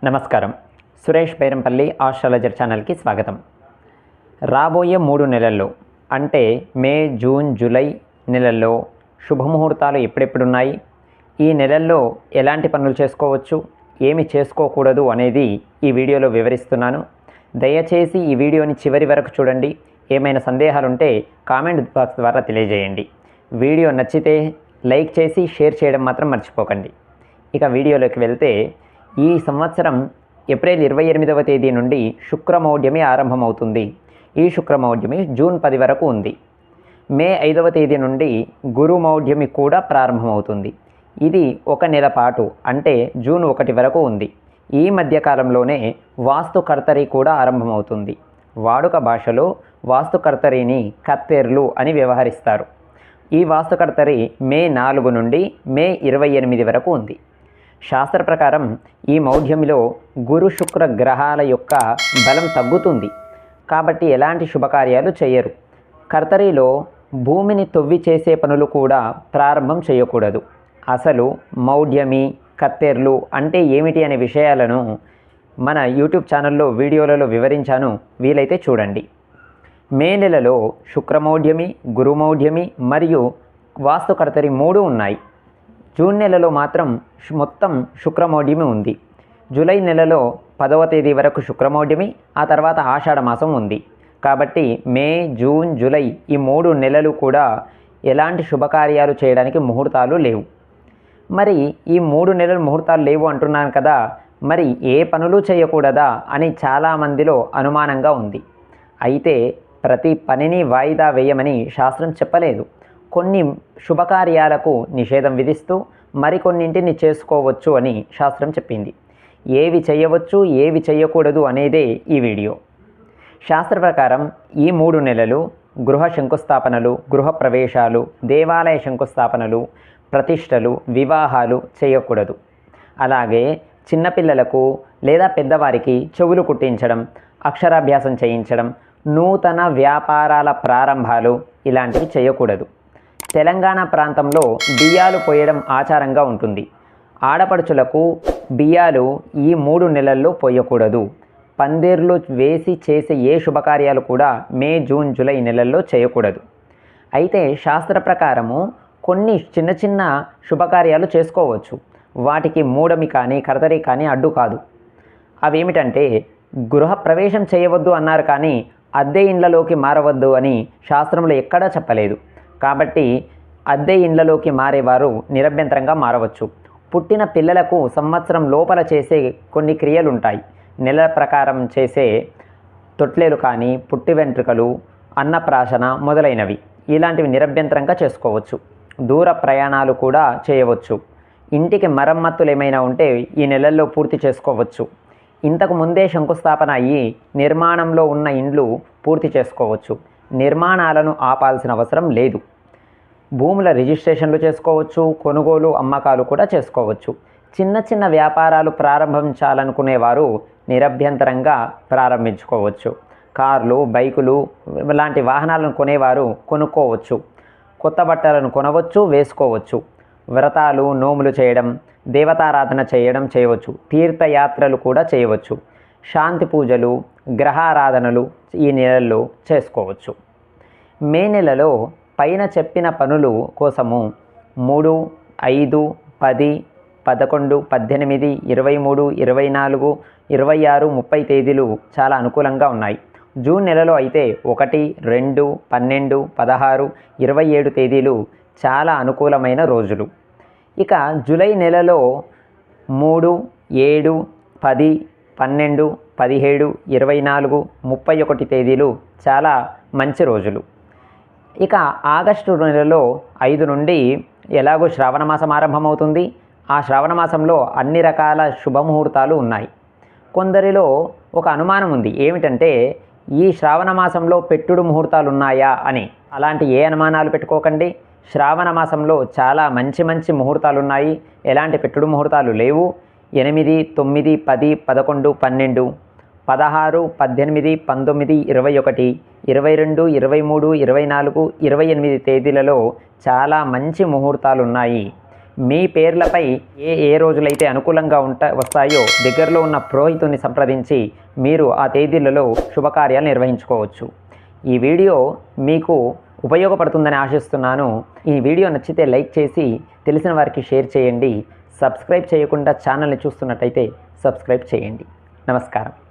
నమస్కారం. సురేష్ బైరంపల్లి ఆస్ట్రాలజర్ ఛానల్కి స్వాగతం. రాబోయే 3 నెలల్లో అంటే మే, జూన్, జూలై నెలల్లో శుభముహూర్తాలు ఎప్పుడెప్పుడున్నాయి, ఈ నెలల్లో ఎలాంటి పనులు చేసుకోవచ్చు, ఏమి చేసుకోకూడదు అనేది ఈ వీడియోలో వివరిస్తున్నాను. దయచేసి ఈ వీడియోని చివరి వరకు చూడండి. ఏమైనా సందేహాలుంటే కామెంట్ బాక్స్ ద్వారా తెలియజేయండి. వీడియో నచ్చితే లైక్ చేసి షేర్ చేయడం మాత్రం మర్చిపోకండి. ఇక వీడియోలోకి వెళ్తే, ఈ సంవత్సరం ఏప్రిల్ 28వ తేదీ నుండి శుక్రమౌఢ్యమి ఆరంభమవుతుంది. ఈ శుక్రమౌఢ్యమి జూన్ 10 వరకు ఉంది. మే 5వ తేదీ నుండి గురుమౌఢ్యమి కూడా ప్రారంభమవుతుంది. ఇది 1 నెల పాటు అంటే జూన్ 1 వరకు ఉంది. ఈ మధ్యకాలంలోనే వాస్తుకర్తరి కూడా ఆరంభమవుతుంది. వాడుక భాషలో వాస్తుకర్తరిని కత్తెర్లు అని వ్యవహరిస్తారు. ఈ వాస్తుకర్తరి మే 4 నుండి మే 28 వరకు ఉంది. శాస్త్ర ప్రకారం ఈ మౌఢ్యమిలో గురు శుక్ర గ్రహాల యొక్క బలం తగ్గుతుంది. కాబట్టి ఎలాంటి శుభకార్యాలు చేయరు. కర్తరిలో భూమిని తవ్వి చేసే పనులు కూడా ప్రారంభం చేయకూడదు. అసలు మౌఢ్యమి, కత్తెర్లు అంటే ఏమిటి అనే విషయాలను మన యూట్యూబ్ ఛానల్లో వీడియోలలో వివరించాను, వీలైతే చూడండి. మే నెలలో శుక్రమౌఢ్యమి, గురుమౌఢ్యమి మరియు వాస్తుకర్తరి 3 ఉన్నాయి. జూన్ నెలలో మాత్రం మొత్తం శుక్రమౌఢ్యమి ఉంది. జూలై నెలలో 10వ తేదీ వరకు శుక్రమౌఢ్యమి, ఆ తర్వాత ఆషాఢ మాసం ఉంది. కాబట్టి మే, జూన్, జూలై ఈ 3 నెలలు కూడా ఎలాంటి శుభకార్యాలు చేయడానికి ముహూర్తాలు లేవు. మరి ఈ 3 నెలలు ముహూర్తాలు లేవు అంటున్నాను కదా, మరి ఏ పనులు చేయకూడదా అని చాలామందిలో అనుమానంగా ఉంది. అయితే ప్రతి పనిని వాయిదా వేయమని శాస్త్రం చెప్పలేదు. కొన్ని శుభకార్యాలకు నిషేధం విధిస్తూ మరికొన్నింటిని చేసుకోవచ్చు అని శాస్త్రం చెప్పింది. ఏవి చేయవచ్చు, ఏవి చేయకూడదు అనేదే ఈ వీడియో. శాస్త్ర ప్రకారం ఈ 3 నెలలు గృహ శంకుస్థాపనలు, గృహ ప్రవేశాలు, దేవాలయ శంకుస్థాపనలు, ప్రతిష్టలు, వివాహాలు చేయకూడదు. అలాగే చిన్నపిల్లలకు లేదా పెద్దవారికి చెవులు కుట్టించడం, అక్షరాభ్యాసం చేయించడం, నూతన వ్యాపారాల ప్రారంభాలు ఇలాంటివి చేయకూడదు. తెలంగాణ ప్రాంతంలో బియ్యాలు పోయడం ఆచారంగా ఉంటుంది. ఆడపడుచులకు బియ్యాలు ఈ 3 నెలల్లో పోయకూడదు. పందిర్లు వేసి చేసే ఏ శుభకార్యాలు కూడా మే, జూన్, జూలై నెలల్లో చేయకూడదు. అయితే శాస్త్ర ప్రకారము కొన్ని చిన్న చిన్న శుభకార్యాలు చేసుకోవచ్చు. వాటికి మూఢమి కానీ కర్తరి కానీ అడ్డు కాదు. అవేమిటంటే, గృహ ప్రవేశం చేయవద్దు అన్నారు కానీ అద్దె ఇండ్లలోకి మారవద్దు అని శాస్త్రంలో ఎక్కడా చెప్పలేదు. కాబట్టి అద్దె ఇండ్లలోకి మారేవారు నిరభ్యంతరంగా మారవచ్చు. పుట్టిన పిల్లలకు సంవత్సరం లోపల చేసే కొన్ని క్రియలు ఉంటాయి. నెల ప్రకారం చేసే తొట్లేలు కానీ, పుట్టి వెంట్రుకలు, అన్నప్రాశన మొదలైనవి ఇలాంటివి నిరభ్యంతరంగా చేసుకోవచ్చు. దూర ప్రయాణాలు కూడా చేయవచ్చు. ఇంటికి మరమ్మతులు ఏమైనా ఉంటే ఈ నెలల్లో పూర్తి చేసుకోవచ్చు. ఇంతకు ముందే శంకుస్థాపన అయ్యి నిర్మాణంలో ఉన్న ఇండ్లు పూర్తి చేసుకోవచ్చు. నిర్మాణాలను ఆపాల్సిన అవసరం లేదు. భూముల రిజిస్ట్రేషన్లు చేసుకోవచ్చు. కొనుగోలు, అమ్మకాలు కూడా చేసుకోవచ్చు. చిన్న చిన్న వ్యాపారాలు ప్రారంభించాలనుకునేవారు నిరభ్యంతరంగా ప్రారంభించుకోవచ్చు. కార్లు, బైకులు లాంటి వాహనాలను కొనేవారు కొనుక్కోవచ్చు. కొత్త బట్టలను కొనవచ్చు, వేసుకోవచ్చు. వ్రతాలు, నోములు చేయడం, దేవతారాధన చేయవచ్చు. తీర్థయాత్రలు కూడా చేయవచ్చు. శాంతి పూజలు, గ్రహారాధనలు ఈ నెలల్లో చేసుకోవచ్చు. మే నెలలో పైన చెప్పిన పనులు కోసము 3, 5, 10, 11, 18, 23, 24, 26, 30 తేదీలు చాలా అనుకూలంగా ఉన్నాయి. జూన్ నెలలో అయితే 1, 2, 12, 16, 27 తేదీలు చాలా అనుకూలమైన రోజులు. ఇక జూలై నెలలో 3, 7, 10, 12, 17, 24, 31 తేదీలు చాలా మంచి రోజులు. ఇక ఆగస్టు నెలలో 5 నుండి ఎలాగో శ్రావణ మాసం ఆరంభమవుతుంది. ఆ శ్రావణ మాసంలో అన్ని రకాల శుభముహూర్తాలు ఉన్నాయి. కొందరిలో ఒక అనుమానం ఉంది, ఏమిటంటే ఈ శ్రావణ మాసంలో పెట్టుడు ముహూర్తాలు ఉన్నాయా అని. అలాంటి ఏ అనుమానాలు పెట్టుకోకండి. శ్రావణ మాసంలో చాలా మంచి మంచి ముహూర్తాలు ఉన్నాయి. ఎలాంటి పెట్టుడు ముహూర్తాలు లేవు. 8, 9, 10, 11, 12, 16, 18, 19, 21, 22, 23, 24, 28 తేదీలలో చాలా మంచి ముహూర్తాలు ఉన్నాయి. మీ పేర్లపై ఏ రోజులైతే అనుకూలంగా వస్తాయో దగ్గరలో ఉన్న పురోహితుని సంప్రదించి మీరు ఆ తేదీలలో శుభకార్యాలు నిర్వహించుకోవచ్చు. ఈ వీడియో మీకు ఉపయోగపడుతుందని ఆశిస్తున్నాను. ఈ వీడియో నచ్చితే లైక్ చేసి తెలిసిన వారికి షేర్ చేయండి. సబ్స్క్రైబ్ చేయకుండా ఛానల్ని చూస్తున్నట్టయితే సబ్స్క్రైబ్ చేయండి. నమస్కారం.